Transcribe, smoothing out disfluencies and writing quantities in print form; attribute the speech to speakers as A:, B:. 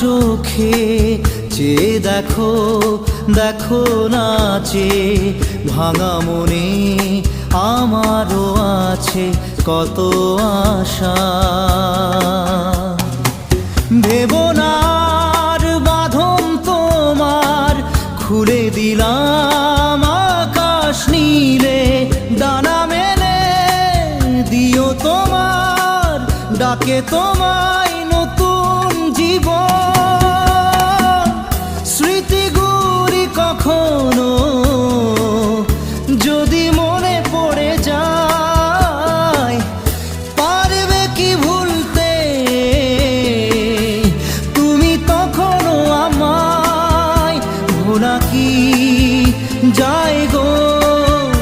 A: চোখে চেয়ে দেখো, দেখো নাচে ভাঙা মনে আমারও আছে কত আশা। ভেবনার বাঁধন তোমার খুলে দিলাম আকাশ নীলে, ডানা মেলে দিও তোমার ডাকে তোমায় নতুন জীবন। স্মৃতিগুলি কখনো যদি